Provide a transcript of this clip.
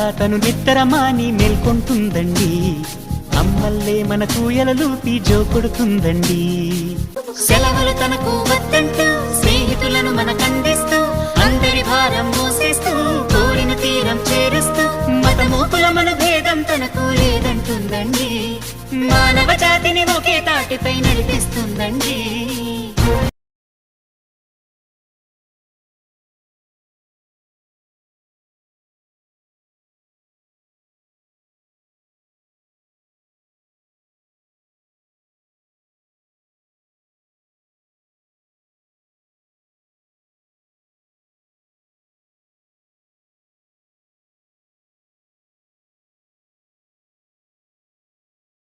తను నిద్రమాని మేల్కొంటుందండి. అమ్మల్లే మనకు ఎలలూపి జో కొడుతుందండి. సెలవులు తనకు వద్దంటూ స్నేహితులను మనకందిస్తూ అందరి భారం మోసేస్తూ కోరిన తీరం చేరుస్తూ మతమూపుల మన భేదం తనకు లేదంటుందండి. మానవ జాతిని ఒకే తాటిపై నడిపిస్తుందండి.